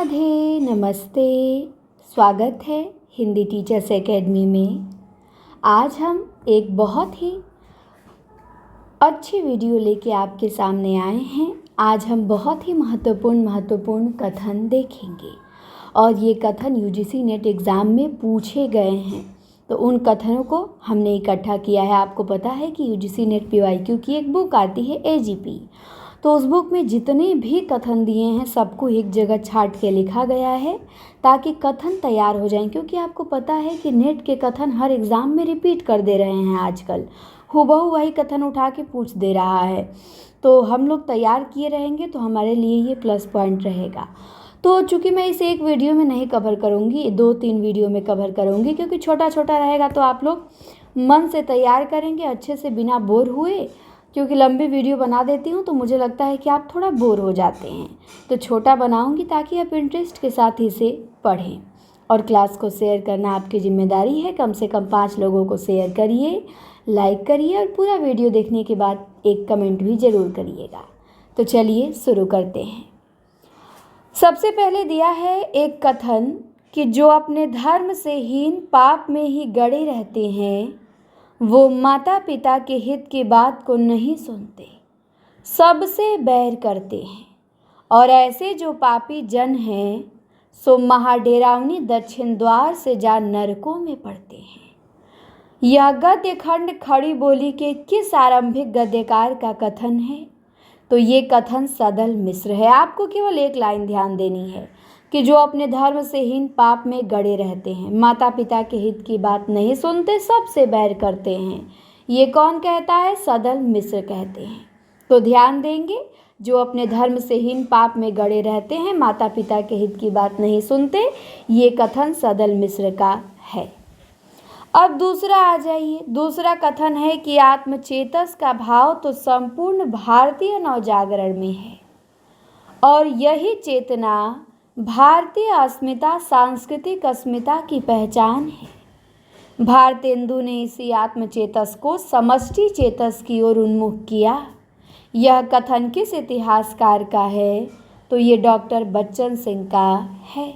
राधे नमस्ते। स्वागत है हिंदी टीचर्स एकेडमी में। आज हम एक बहुत ही अच्छी वीडियो लेके आपके सामने आए हैं। आज हम बहुत ही महत्वपूर्ण कथन देखेंगे और ये कथन यूजीसी नेट एग्ज़ाम में पूछे गए हैं। तो उन कथनों को हमने इकट्ठा किया है। आपको पता है कि यूजीसी नेट पीवाईक्यू की एक बुक आती है एजीपी, तो उस बुक में जितने भी कथन दिए हैं सबको एक जगह छांट के लिखा गया है ताकि कथन तैयार हो जाएं। क्योंकि आपको पता है कि नेट के कथन हर एग्ज़ाम में रिपीट कर दे रहे हैं। आजकल हूबहू वही कथन उठा के पूछ दे रहा है, तो हम लोग तैयार किए रहेंगे तो हमारे लिए ये प्लस पॉइंट रहेगा। तो चूँकि मैं इसे एक वीडियो में नहीं कवर करूँगी, 2-3 वीडियो में कवर करूँगी, क्योंकि छोटा छोटा रहेगा तो आप लोग मन से तैयार करेंगे अच्छे से बिना बोर हुए। क्योंकि लंबी वीडियो बना देती हूँ तो मुझे लगता है कि आप थोड़ा बोर हो जाते हैं, तो छोटा बनाऊँगी ताकि आप इंटरेस्ट के साथ इसे पढ़ें। और क्लास को शेयर करना आपकी जिम्मेदारी है। कम से कम 5 लोगों को शेयर करिए, लाइक करिए और पूरा वीडियो देखने के बाद एक कमेंट भी ज़रूर करिएगा। तो चलिए शुरू करते हैं। सबसे पहले दिया है एक कथन कि जो अपने धर्म से हीन पाप में ही गड़े रहते हैं वो माता पिता के हित की बात को नहीं सुनते, सबसे बैर करते हैं, और ऐसे जो पापी जन हैं सो महाडेरावनी दक्षिण द्वार से जा नरकों में पड़ते हैं। यह गद्य खंड खड़ी बोली के किस आरंभिक गद्यकार का कथन है? तो ये कथन सदल मिश्र है। आपको केवल एक लाइन ध्यान देनी है कि जो अपने धर्म से हीन पाप में गड़े रहते हैं, माता पिता के हित की बात नहीं सुनते, सबसे बैर करते हैं। ये कौन कहता है? सदल मिश्र कहते हैं। तो ध्यान देंगे, जो अपने धर्म से हीन पाप में गड़े रहते हैं, माता पिता के हित की बात नहीं सुनते, ये कथन सदल मिश्र का है। अब दूसरा आ जाइए। दूसरा कथन है कि आत्मचेतस का भाव तो संपूर्ण भारतीय नवजागरण में है और यही चेतना भारतीय अस्मिता, सांस्कृतिक अस्मिता की पहचान है। भारतेंदु ने इसी आत्मचेतस को समष्टि चेतस की ओर उन्मुख किया। यह कथन किस इतिहासकार का है? तो ये डॉक्टर बच्चन सिंह का है।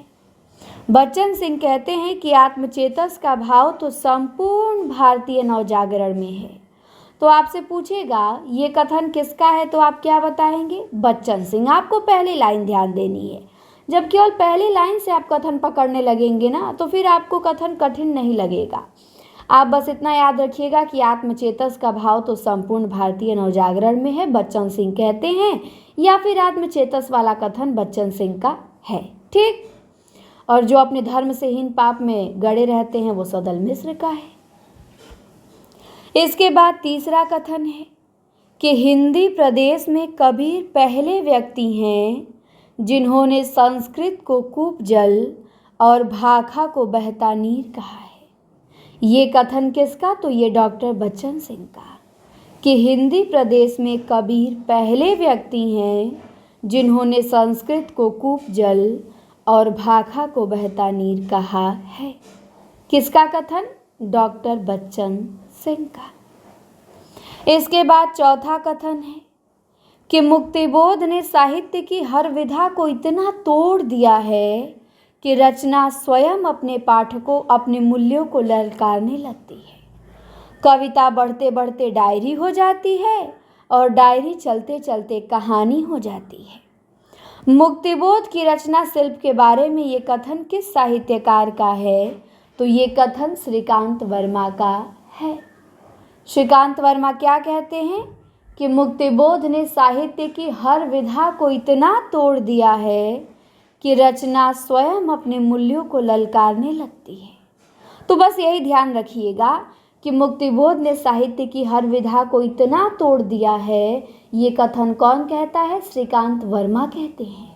बच्चन सिंह कहते हैं कि आत्मचेतस का भाव तो संपूर्ण भारतीय नवजागरण में है। तो आपसे पूछेगा ये कथन किसका है, तो आप क्या बताएंगे? बच्चन सिंह। आपको पहली लाइन ध्यान देनी है। जब केवल पहली लाइन से आप कथन पकड़ने लगेंगे ना, तो फिर आपको कथन कठिन नहीं लगेगा। आप बस इतना याद रखिएगा कि आत्मचेतस का भाव तो संपूर्ण भारतीय नवजागरण में है, बच्चन सिंह कहते हैं, या फिर आत्मचेतस वाला कथन बच्चन सिंह का है। ठीक। और जो अपने धर्म से हीन पाप में गड़े रहते हैं वो सदल मिश्र का है। इसके बाद तीसरा कथन है कि हिंदी प्रदेश में कबीर पहले व्यक्ति हैं जिन्होंने संस्कृत को कूप जल और भाखा को बहता नीर कहा है। ये कथन किसका? तो ये डॉक्टर बच्चन सिंह का, कि हिंदी प्रदेश में कबीर पहले व्यक्ति हैं जिन्होंने संस्कृत को कूप जल और भाखा को बहता नीर कहा है। किसका कथन? डॉक्टर बच्चन सिंह का। इसके बाद चौथा कथन है कि मुक्तिबोध ने साहित्य की हर विधा को इतना तोड़ दिया है कि रचना स्वयं अपने पाठकों, अपने मूल्यों को ललकारने लगती है। कविता बढ़ते बढ़ते डायरी हो जाती है और डायरी चलते चलते कहानी हो जाती है। मुक्तिबोध की रचना शिल्प के बारे में ये कथन किस साहित्यकार का है? तो ये कथन श्रीकांत वर्मा का है। श्रीकांत वर्मा क्या कहते हैं कि मुक्तिबोध ने साहित्य की हर विधा को इतना तोड़ दिया है कि रचना स्वयं अपने मूल्यों को ललकारने लगती है। तो बस यही ध्यान रखिएगा कि मुक्तिबोध ने साहित्य की हर विधा को इतना तोड़ दिया है, ये कथन कौन कहता है? श्रीकांत वर्मा कहते हैं।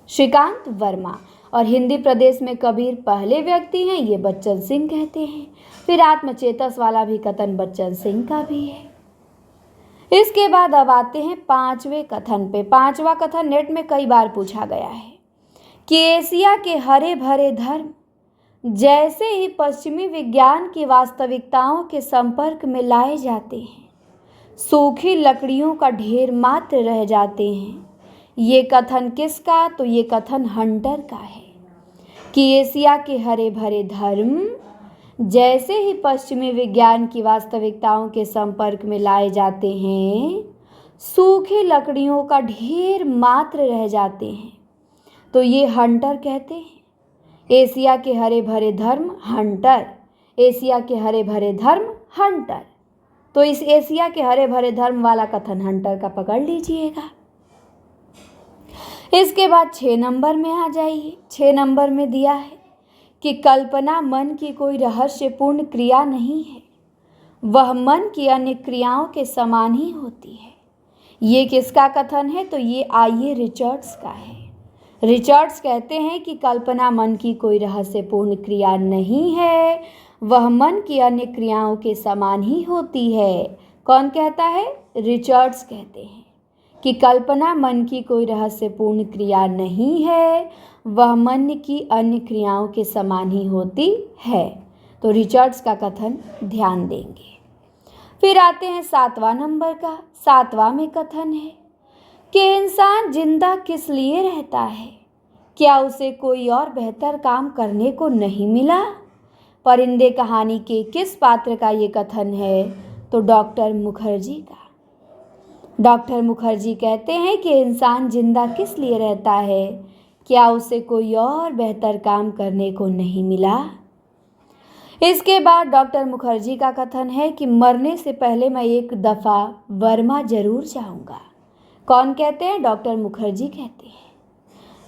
श्रीकांत वर्मा। और हिंदी प्रदेश में कबीर पहले व्यक्ति हैं, ये बच्चन सिंह कहते हैं। फिर आत्मचेतस वाला भी कथन बच्चन सिंह का भी है। इसके बाद अब आते हैं 5वें कथन पे। 5वां कथन नेट में कई बार पूछा गया है कि एशिया के हरे भरे धर्म जैसे ही पश्चिमी विज्ञान की वास्तविकताओं के संपर्क में लाए जाते हैं, सूखी लकड़ियों का ढेर मात्र रह जाते हैं। ये कथन किसका? तो ये कथन हंटर का है कि एशिया के हरे भरे धर्म जैसे ही पश्चिमी विज्ञान की वास्तविकताओं के संपर्क में लाए जाते हैं, सूखी लकड़ियों का ढेर मात्र रह जाते हैं। तो ये हंटर कहते हैं। एशिया के हरे भरे धर्म हंटर, एशिया के हरे भरे धर्म हंटर। तो इस एशिया के हरे भरे धर्म वाला कथन हंटर का पकड़ लीजिएगा। इसके बाद 6 नंबर में आ जाइए। 6 नंबर में दिया है कि कल्पना मन की कोई रहस्यपूर्ण क्रिया नहीं है, वह मन की अन्य क्रियाओं के समान ही होती है। ये किसका कथन है? तो ये आइए रिचर्ड्स का है। रिचर्ड्स कहते हैं कि कल्पना मन की कोई रहस्यपूर्ण क्रिया नहीं है, वह मन की अन्य क्रियाओं के समान ही होती है। कौन कहता है? रिचर्ड्स कहते हैं कि कल्पना मन की कोई रहस्यपूर्ण क्रिया नहीं है, वह मन की अन्य क्रियाओं के समान ही होती है। तो रिचर्ड्स का कथन ध्यान देंगे। फिर आते हैं 7वां नंबर का। 7वां में कथन है कि इंसान जिंदा किस लिए रहता है? क्या उसे कोई और बेहतर काम करने को नहीं मिला? परिंदे कहानी के किस पात्र का ये कथन है? तो डॉक्टर मुखर्जी का। डॉक्टर मुखर्जी कहते हैं कि इंसान जिंदा किस लिए रहता है? क्या उसे कोई और बेहतर काम करने को नहीं मिला? इसके बाद डॉक्टर मुखर्जी का कथन है कि मरने से पहले मैं एक दफ़ा वर्मा जरूर जाऊंगा। कौन कहते हैं? डॉक्टर मुखर्जी कहते हैं।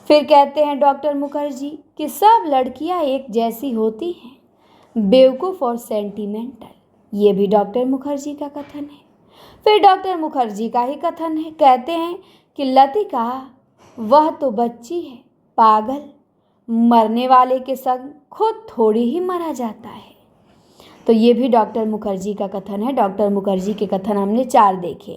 फिर कहते हैं डॉक्टर मुखर्जी कि सब लड़कियां एक जैसी होती हैं, बेवकूफ़ और सेंटिमेंटल। ये भी डॉक्टर मुखर्जी का कथन है। फिर डॉक्टर मुखर्जी का ही कथन है। कहते हैं कि लतिका वह तो बच्ची है, पागल, मरने वाले के संग खुद थोड़ी ही मरा जाता है। तो ये भी डॉक्टर मुखर्जी का कथन है। डॉक्टर मुखर्जी के कथन हमने 4 देखे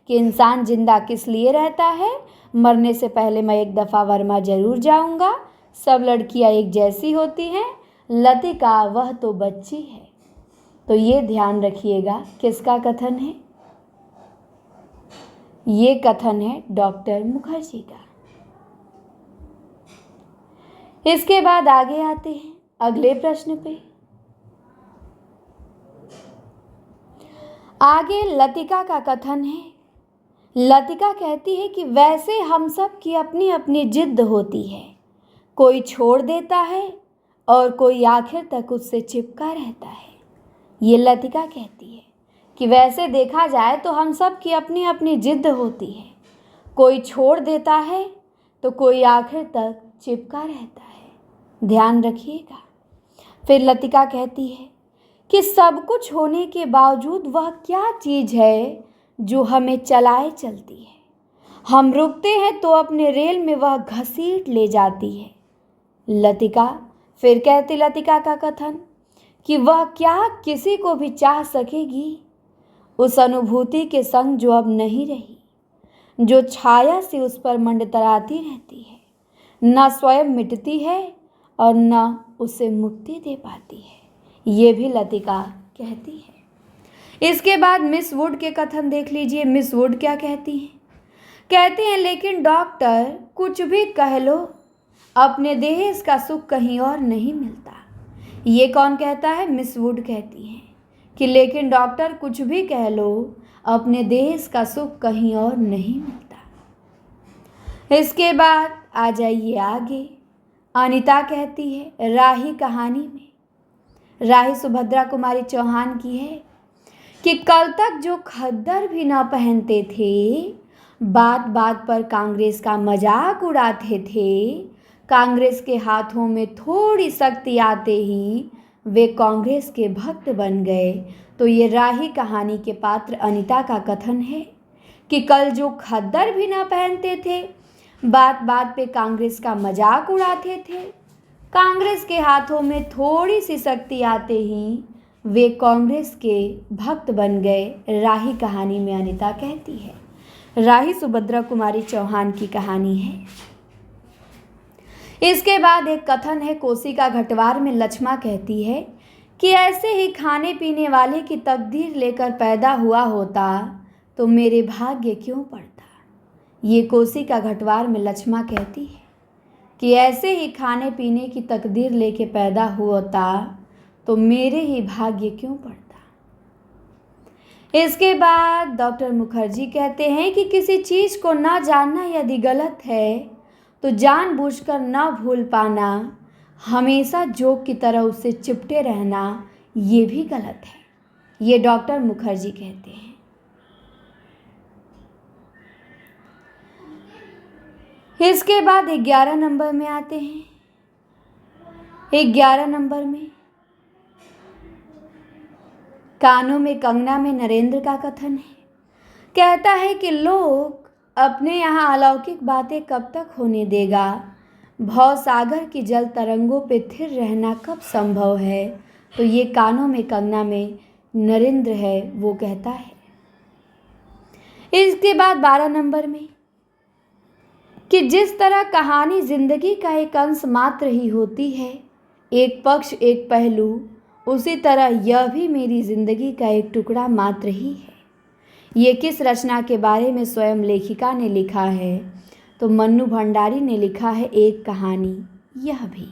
कि इंसान जिंदा किस लिए रहता है, मरने से पहले मैं एक दफ़ा वर्मा जरूर जाऊंगा, सब लड़कियां एक जैसी होती हैं, लतिका वह तो बच्ची है। तो ये ध्यान रखिएगा किसका कथन है? ये कथन है डॉक्टर मुखर्जी का। इसके बाद आगे आते हैं अगले प्रश्न पे। आगे लतिका का कथन है। लतिका कहती है कि वैसे हम सब की अपनी अपनी जिद होती है, कोई छोड़ देता है और कोई आखिर तक उससे चिपका रहता है। ये लतिका कहती है कि वैसे देखा जाए तो हम सब की अपनी अपनी जिद होती है, कोई छोड़ देता है तो कोई आखिर तक चिपका रहता है। ध्यान रखिएगा। फिर लतिका कहती है कि सब कुछ होने के बावजूद वह क्या चीज़ है जो हमें चलाए चलती है? हम रुकते हैं तो अपने रेल में वह घसीट ले जाती है। लतिका फिर कहती, लतिका का कथन कि वह क्या किसी को भी चाह सकेगी? उस अनुभूति के संग जो अब नहीं रही, जो छाया से उस पर मंडराती रहती है, न स्वयं मिटती है और न उसे मुक्ति दे पाती है। ये भी लतिका कहती है। इसके बाद मिस वुड के कथन देख लीजिए। मिस वुड क्या कहती हैं? कहते हैं लेकिन डॉक्टर कुछ भी कह लो, अपने देश का सुख कहीं और नहीं मिलता। ये कौन कहता है? मिस वुड कहती हैं कि लेकिन डॉक्टर कुछ भी कह लो, अपने देश का सुख कहीं और नहीं मिलता। इसके बाद आ जाइए आगे। अनीता कहती है राही कहानी में, राही सुभद्रा कुमारी चौहान की है, कि कल तक जो खद्दर भी न पहनते थे, बात बात पर कांग्रेस का मजाक उड़ाते थे, कांग्रेस के हाथों में थोड़ी शक्ति आते ही वे कांग्रेस के भक्त बन गए। तो ये राही कहानी के पात्र अनीता का कथन है कि कल जो खद्दर भी ना पहनते थे, बात बात पे कांग्रेस का मजाक उड़ाते थे, कांग्रेस के हाथों में थोड़ी सी शक्ति आते ही वे कांग्रेस के भक्त बन गए। राही कहानी में अनीता कहती है। राही सुभद्रा कुमारी चौहान की कहानी है। इसके बाद एक कथन है कोसी का घटवार में। लक्ष्मा कहती है कि ऐसे ही खाने पीने वाले की तकदीर लेकर पैदा हुआ होता तो मेरे भाग्य क्यों पड़ता। ये कोसी का घटवार में लक्ष्मा कहती है कि ऐसे ही खाने पीने की तकदीर लेके पैदा होता तो मेरे ही भाग्य क्यों पड़ता। इसके बाद डॉक्टर मुखर्जी कहते हैं कि किसी चीज़ को न जानना यदि गलत है तो जानबूझकर न भूल पाना, हमेशा जोक की तरह उससे चिपटे रहना, ये भी गलत है। ये डॉक्टर मुखर्जी कहते हैं। इसके बाद 11 नंबर में आते हैं। 11 नंबर में कानों में कंगना में नरेंद्र का कथन है। कहता है कि लोग अपने यहाँ अलौकिक बातें कब तक होने देगा, भव सागर की जल तरंगों पे थिर रहना कब संभव है। तो ये कानों में कंगना में नरेंद्र है, वो कहता है। इसके बाद 12 नंबर में कि जिस तरह कहानी जिंदगी का एक अंश मात्र ही होती है, एक पक्ष एक पहलू, उसी तरह यह भी मेरी जिंदगी का एक टुकड़ा मात्र ही है। ये किस रचना के बारे में स्वयं लेखिका ने लिखा है? तो मन्नू भंडारी ने लिखा है एक कहानी। यह भी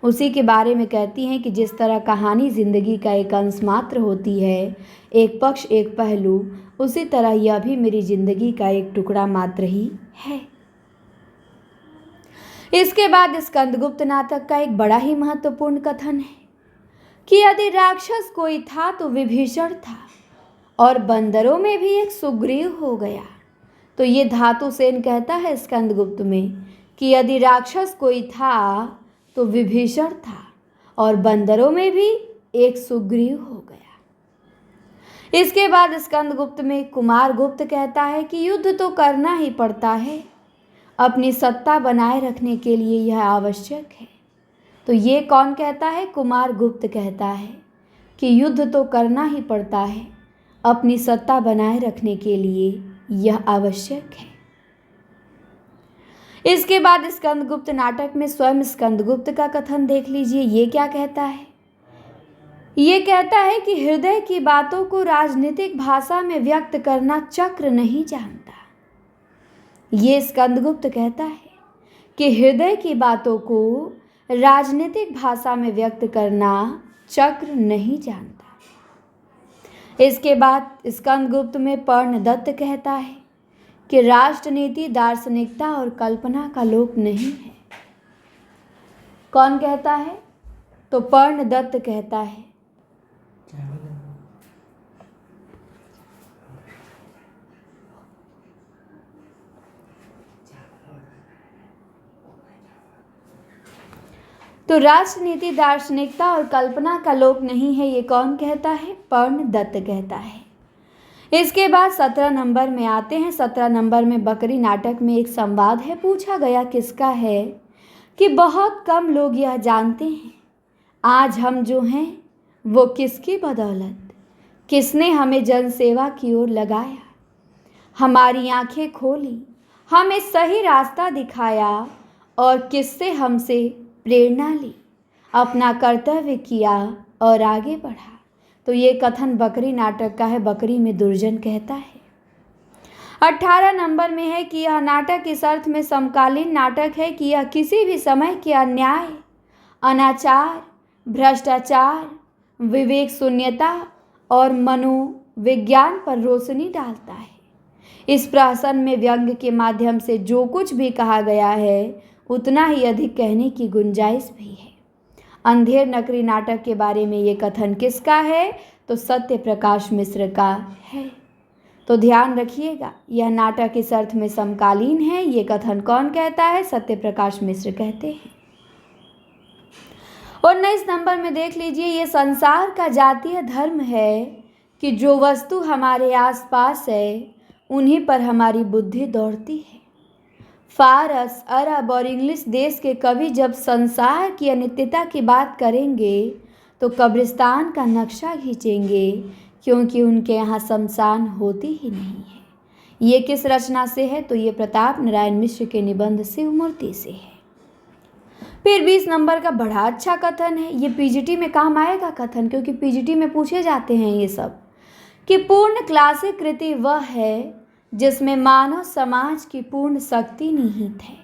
उसी के बारे में कहती हैं कि जिस तरह कहानी जिंदगी का एक अंश मात्र होती है, एक पक्ष एक पहलू, उसी तरह यह भी मेरी जिंदगी का एक टुकड़ा मात्र ही है। इसके बाद स्कंदगुप्त नाटक का एक बड़ा ही महत्वपूर्ण कथन है कि यदि राक्षस कोई था तो विभीषण था और बंदरों में भी एक सुग्रीव हो गया। तो ये धातु सेन कहता है स्कंदगुप्त में कि यदि राक्षस कोई था तो विभीषण था और बंदरों में भी एक सुग्रीव हो गया। इसके बाद स्कंदगुप्त में कुमारगुप्त कहता है कि युद्ध तो करना ही पड़ता है, अपनी सत्ता बनाए रखने के लिए यह आवश्यक है। तो ये कौन कहता है? कुमारगुप्त कहता है कि युद्ध तो करना ही पड़ता है, अपनी सत्ता बनाए रखने के लिए यह आवश्यक है। इसके बाद स्कंदगुप्त नाटक में स्वयं स्कंदगुप्त का कथन देख लीजिए। ये क्या कहता है? ये कहता है कि हृदय की बातों को राजनीतिक भाषा में व्यक्त करना चक्र नहीं जानता। ये स्कंदगुप्त कहता है कि हृदय की बातों को राजनीतिक भाषा में व्यक्त करना चक्र नहीं जानता। इसके बाद स्कंदगुप्त में पर्णदत्त कहता है कि राष्ट्रनीति दार्शनिकता और कल्पना का लोक नहीं है। कौन कहता है? तो पर्णदत्त कहता है। तो राष्ट्रनीति दार्शनिकता और कल्पना का लोक नहीं है, ये कौन कहता है? पर्णदत्त कहता है। इसके बाद 17 नंबर में आते हैं। 17 नंबर में बकरी नाटक में एक संवाद है। पूछा गया किसका है कि बहुत कम लोग यह जानते हैं आज हम जो हैं वो किसकी बदौलत, किसने हमें जनसेवा की ओर लगाया, हमारी आंखें खोली, हमें सही रास्ता दिखाया और किससे हमसे प्रेरणा ली, अपना कर्तव्य किया और आगे बढ़ा। तो ये कथन बकरी नाटक का है। बकरी में दुर्जन कहता है। 18 नंबर में है कि यह नाटक इस अर्थ में समकालीन नाटक है कि यह किसी भी समय के अन्याय, अनाचार, भ्रष्टाचार, विवेक शून्यता और मनोविज्ञान पर रोशनी डालता है। इस प्रहसन में व्यंग्य के माध्यम से जो कुछ भी कहा गया है उतना ही अधिक कहने की गुंजाइश भी है। अंधेर नकली नाटक के बारे में ये कथन किसका है? तो सत्य प्रकाश मिश्र का है। तो ध्यान रखिएगा, यह नाटक इस अर्थ में समकालीन है। ये कथन कौन कहता है? सत्य प्रकाश मिश्र कहते हैं। 19 नंबर में देख लीजिए। ये संसार का जातीय धर्म है कि जो वस्तु हमारे आसपास है उन्हीं पर हमारी बुद्धि दौड़ती है। फारस, अरब और इंग्लिश देश के कवि जब संसार की अनित्यता की बात करेंगे तो कब्रिस्तान का नक्शा खींचेंगे, क्योंकि उनके यहाँ शमशान होती ही नहीं है। ये किस रचना से है? तो ये प्रताप नारायण मिश्र के निबंध शिवमूर्ति से है। फिर 20 नंबर का बड़ा अच्छा कथन है। ये पीजीटी में काम आएगा कथन, क्योंकि पीजीटी में पूछे जाते हैं ये सब कि पूर्ण क्लासिक कृति वह है जिसमें मानव समाज की पूर्ण शक्ति निहित है।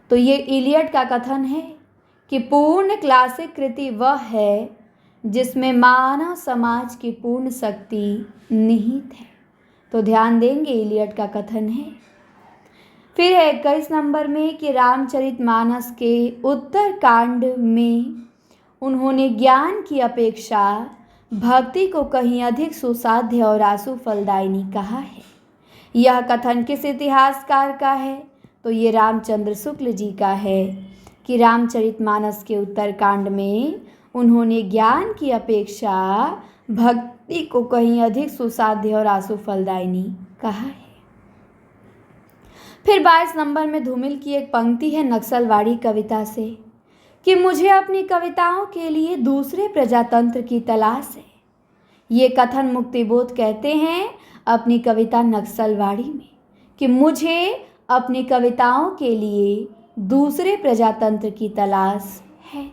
तो ये इलियट का कथन है कि पूर्ण क्लासिक कृति वह है जिसमें मानव समाज की पूर्ण शक्ति निहित है। तो ध्यान देंगे, इलियट का कथन है। फिर है 21 नंबर में कि रामचरितमानस के उत्तर कांड में उन्होंने ज्ञान की अपेक्षा भक्ति को कहीं अधिक सुसाध्य और आशु फलदायिनी कहा है। यह कथन किस इतिहासकार का है? तो ये रामचंद्र शुक्ल जी का है कि रामचरितमानस के उत्तरकांड में उन्होंने ज्ञान की अपेक्षा भक्ति को कहीं अधिक सुसाध्य और आशु फलदायिनी कहा है। फिर 22 नंबर में धूमिल की एक पंक्ति है नक्सलवाड़ी कविता से कि मुझे अपनी कविताओं के लिए दूसरे प्रजातंत्र की तलाश है। ये कथन मुक्तिबोध कहते हैं अपनी कविता नक्सलवाड़ी में कि मुझे अपनी कविताओं के लिए दूसरे प्रजातंत्र की तलाश है।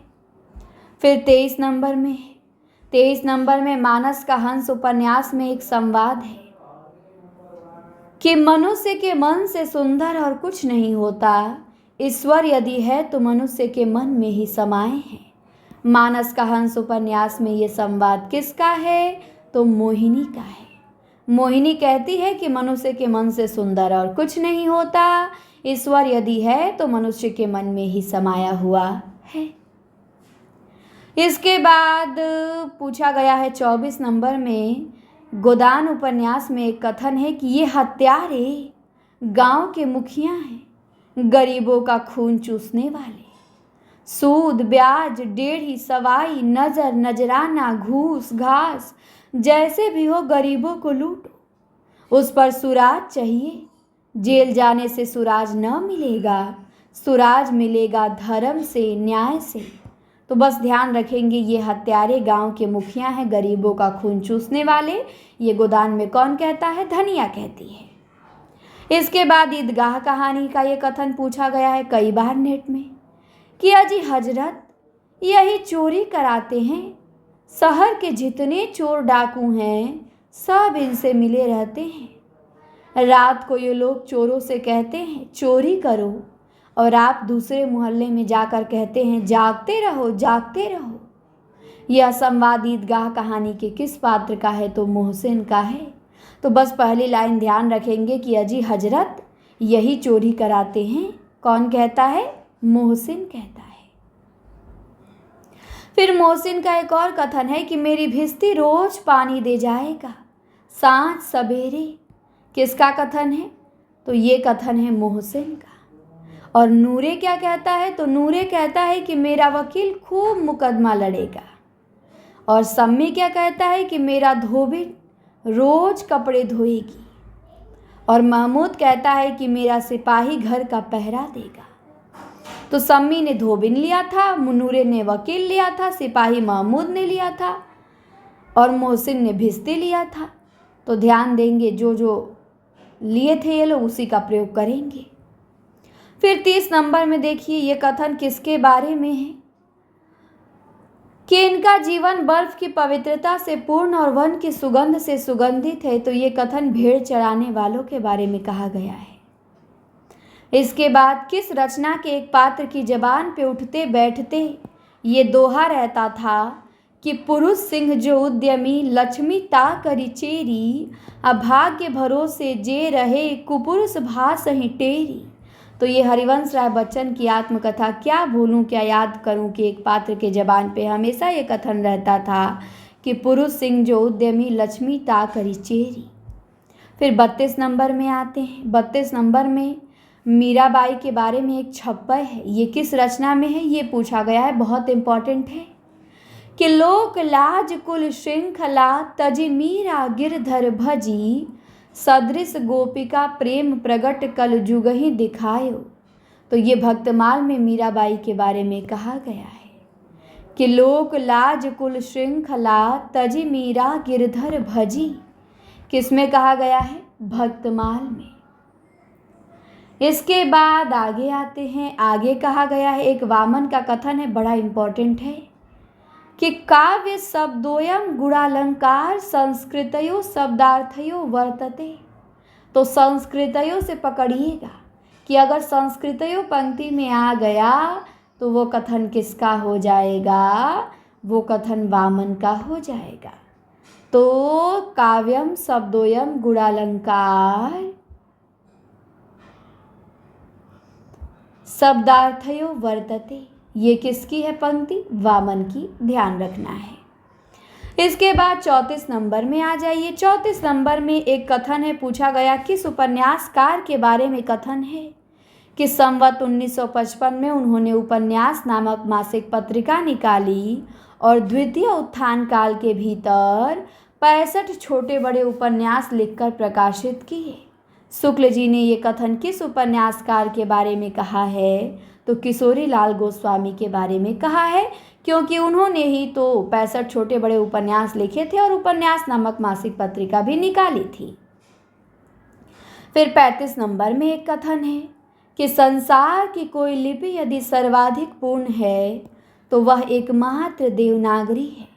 फिर 23 नंबर में है, 23 नंबर में मानस का हंस उपन्यास में एक संवाद है कि मनुष्य के मन से सुंदर और कुछ नहीं होता, ईश्वर यदि है तो मनुष्य के मन में ही समाये हैं। मानस का हंस उपन्यास में ये संवाद किसका है? तो मोहिनी का है। मोहिनी कहती है कि मनुष्य के मन से सुंदर और कुछ नहीं होता, ईश्वर यदि है तो मनुष्य के मन में ही समाया हुआ है। इसके बाद पूछा गया है 24 नंबर में, गोदान उपन्यास में एक कथन है कि ये हत्यारे गांव के मुखिया हैं, गरीबों का खून चूसने वाले, सूद ब्याज डेढ़ी सवाई नजर नजराना घूस घास जैसे भी हो गरीबों को लूटो, उस पर सुराज चाहिए, जेल जाने से सुराज न मिलेगा, सुराज मिलेगा धर्म से न्याय से। तो बस ध्यान रखेंगे ये हत्यारे गांव के मुखिया हैं, गरीबों का खून चूसने वाले। ये गोदान में कौन कहता है? धनिया कहती है। इसके बाद ईदगाह कहानी का ये कथन पूछा गया है कई बार नेट में कि अजी हजरत यही चोरी कराते हैं, शहर के जितने चोर डाकू हैं सब इनसे मिले रहते हैं। रात को ये लोग चोरों से कहते हैं चोरी करो, और आप दूसरे मोहल्ले में जाकर कहते हैं जागते रहो जागते रहो। यह संवाद ईदगाह कहानी के किस पात्र का है? तो मोहसिन का है। तो बस पहली लाइन ध्यान रखेंगे कि अजी हजरत यही चोरी कराते हैं। कौन कहता है? मोहसिन कहता है। फिर मोहसिन का एक और कथन है कि मेरी भिस्ती रोज पानी दे जाएगा सांझ सवेरे। किसका कथन है? तो ये कथन है मोहसिन का। और नूरे क्या कहता है? तो नूरे कहता है कि मेरा वकील खूब मुकदमा लड़ेगा। और सम्मी क्या कहता है कि मेरा धोबिन रोज कपड़े धोएगी। और महमूद कहता है कि मेरा सिपाही घर का पहरा देगा। तो सम्मी ने धोबिन लिया था, नूरे ने वकील लिया था, सिपाही महमूद ने लिया था और मोहसिन ने भिस्ती लिया था। तो ध्यान देंगे जो जो लिए थे ये लोग उसी का प्रयोग करेंगे। फिर 30 नंबर में देखिए ये कथन किसके बारे में है कि इनका जीवन बर्फ की पवित्रता से पूर्ण और वन की सुगंध से सुगंधित है। तो ये कथन भेड़ चराने वालों के बारे में कहा गया है। इसके बाद किस रचना के एक पात्र की जबान पे उठते बैठते ये दोहा रहता था कि पुरुष सिंह जो उद्यमी लक्ष्मी ता करी चेरी, अभाग्य भरोसे जे रहे कुपुरुष भास ही टेरी। तो ये हरिवंश राय बच्चन की आत्मकथा क्या भूलूं क्या याद करूं कि एक पात्र के जबान पे हमेशा ये कथन रहता था कि पुरुष सिंह जो उद्यमी लक्ष्मी ता करी चेरी। फिर 32 नंबर में आते हैं। 32 नंबर में मीराबाई के बारे में एक छप्पर है। ये किस रचना में है ये पूछा गया है, बहुत इम्पॉर्टेंट है कि लोक लाज कुल श्रृंखला तजी मीरा गिरधर भजी, सदृश गोपिका प्रेम प्रगट कल जुग ही दिखायो। तो ये भक्तमाल में मीराबाई के बारे में कहा गया है कि लोक लाज कुल श्रृंखला तजी मीरा गिरधर भजी। किस में कहा गया है? भक्तमाल में। इसके बाद आगे आते हैं। आगे कहा गया है एक वामन का कथन है, बड़ा इम्पोर्टेंट है कि काव्य शब्दोयम गुणालंकार संस्कृतयो शब्दार्थयो वर्तते। तो संस्कृतयो से पकड़िएगा कि अगर संस्कृतयो पंक्ति में आ गया तो वो कथन किसका हो जाएगा? वो कथन वामन का हो जाएगा। तो काव्यम शब्दोयम गुणालंकार शब्दार्थयो वर्तते, ये किसकी है पंक्ति? वामन की, ध्यान रखना है। इसके बाद 34 नंबर में आ जाइए। 34 नंबर में एक कथन है, पूछा गया किस उपन्यासकार के बारे में कथन है कि संवत 1955 में उन्होंने उपन्यास नामक मासिक पत्रिका निकाली और द्वितीय उत्थान काल के भीतर 65 छोटे बड़े उपन्यास लिखकर प्रकाशित किए। शुक्ल जी ने ये कथन किस उपन्यासकार के बारे में कहा है? तो किशोरी लाल गोस्वामी के बारे में कहा है, क्योंकि उन्होंने ही तो 65 छोटे बड़े उपन्यास लिखे थे और उपन्यास नामक मासिक पत्रिका भी निकाली थी। फिर 35 नंबर में एक कथन है कि संसार की कोई लिपि यदि सर्वाधिक पूर्ण है तो वह एकमात्र देवनागरी है।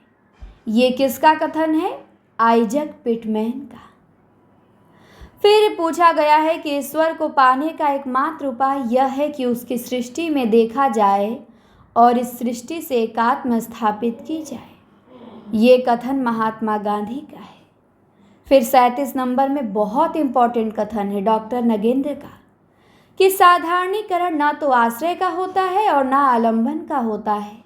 ये किसका कथन है? आइजक पिटमैन का। फिर पूछा गया है कि ईश्वर को पाने का एकमात्र उपाय यह है कि उसकी सृष्टि में देखा जाए और इस सृष्टि से एकात्म स्थापित की जाए। ये कथन महात्मा गांधी का है। फिर 37 नंबर में बहुत इंपॉर्टेंट कथन है डॉक्टर नगेंद्र का कि साधारणीकरण न तो आश्रय का होता है और न आलंबन का होता है,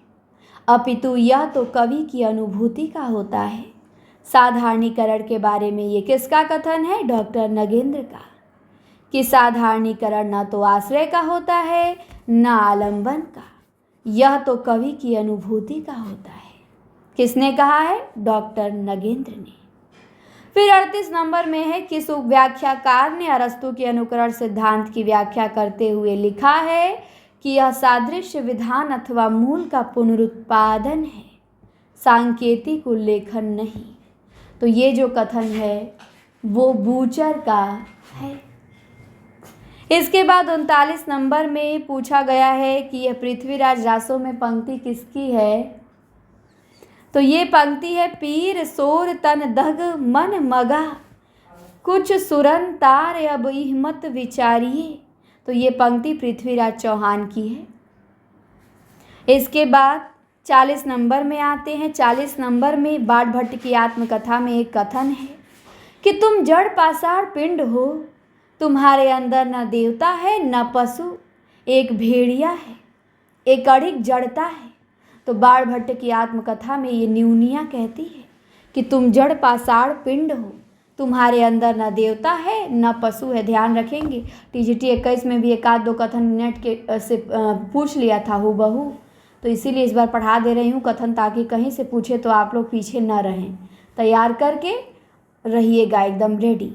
अपितु यह तो कवि की अनुभूति का होता है। साधारणीकरण के बारे में ये किसका कथन है? डॉक्टर नगेंद्र का, कि साधारणीकरण न तो आश्रय का होता है न आलंबन का, यह तो कवि की अनुभूति का होता है। किसने कहा है? डॉक्टर नगेंद्र ने। फिर 38 नंबर में है किस व्याख्याकार ने अरस्तु के अनुकरण सिद्धांत की व्याख्या करते हुए लिखा है कि यह सादृश्य विधान अथवा मूल का पुनरुत्पादन है, सांकेतिक उल्लेखन नहीं। तो ये जो कथन है वो बूचर का है। इसके बाद 39 नंबर में पूछा गया है कि यह पृथ्वीराज रासो में पंक्ति किसकी है? तो ये पंक्ति है पीर सोर तन दग मन मगा कुछ सुरन तार अब इहमत विचारिए। तो ये पंक्ति पृथ्वीराज चौहान की है। इसके बाद 40 नंबर में आते हैं। 40 नंबर में बाण भट्ट की आत्मकथा में एक कथन है कि तुम जड़ पाषाण पिंड हो, तुम्हारे अंदर न देवता है न पशु, एक भेड़िया है, एक अड़िग जड़ता है। तो बाण भट्ट की आत्मकथा में ये न्यूनिया कहती है कि तुम जड़ पाषाण पिंड हो, तुम्हारे अंदर न देवता है न पशु है। ध्यान रखेंगे TGT 21 में भी एक आध दो कथन नेट के से पूछ लिया था हूबहू, तो इसीलिए इस बार पढ़ा दे रही हूँ कथन, ताकि कहीं से पूछे तो आप लोग पीछे न रहें, तैयार करके रहिएगा एकदम रेडी।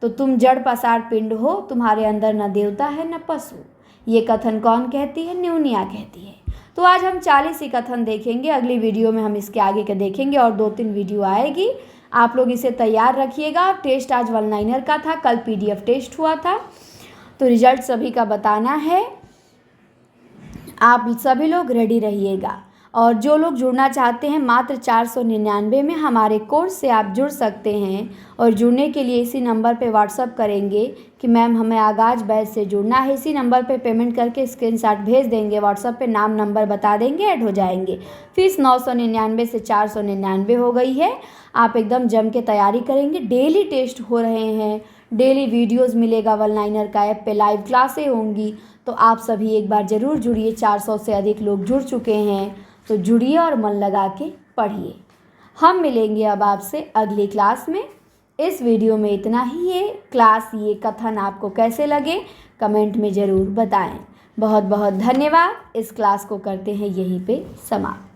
तो तुम जड़ पाषाण पिंड हो, तुम्हारे अंदर न देवता है न पशु। ये कथन कौन कहती है? न्यूनिया कहती है। तो आज हम 40 ही कथन देखेंगे, अगली वीडियो में हम इसके आगे के देखेंगे और 2-3 वीडियो आएगी। आप लोग इसे तैयार रखिएगा। टेस्ट आज 1 लाइनर का था, कल PDF टेस्ट हुआ था, तो रिजल्ट सभी का बताना है। आप सभी लोग रेडी रहिएगा। और जो लोग जुड़ना चाहते हैं मात्र 499 में हमारे कोर्स से आप जुड़ सकते हैं। और जुड़ने के लिए इसी नंबर पे व्हाट्सअप करेंगे कि मैम हमें आगाज बैच से जुड़ना है। इसी नंबर पे पेमेंट करके स्क्रीनशॉट भेज देंगे, व्हाट्सअप पे नाम नंबर बता देंगे, ऐड हो जाएंगे। फीस 999 से 499 हो गई है। आप एकदम जम के तैयारी करेंगे। डेली टेस्ट हो रहे हैं, डेली वीडियोज़ मिलेगा। 1 लाइनर का ऐप पे लाइव क्लासें होंगी, तो आप सभी एक बार ज़रूर जुड़िए। 400 से अधिक लोग जुड़ चुके हैं, तो जुड़िए और मन लगा के पढ़िए। हम मिलेंगे अब आपसे अगली क्लास में। इस वीडियो में इतना ही। ये क्लास, ये कथन आपको कैसे लगे कमेंट में ज़रूर बताएं। बहुत बहुत धन्यवाद। इस क्लास को करते हैं यहीं पे समाप्त।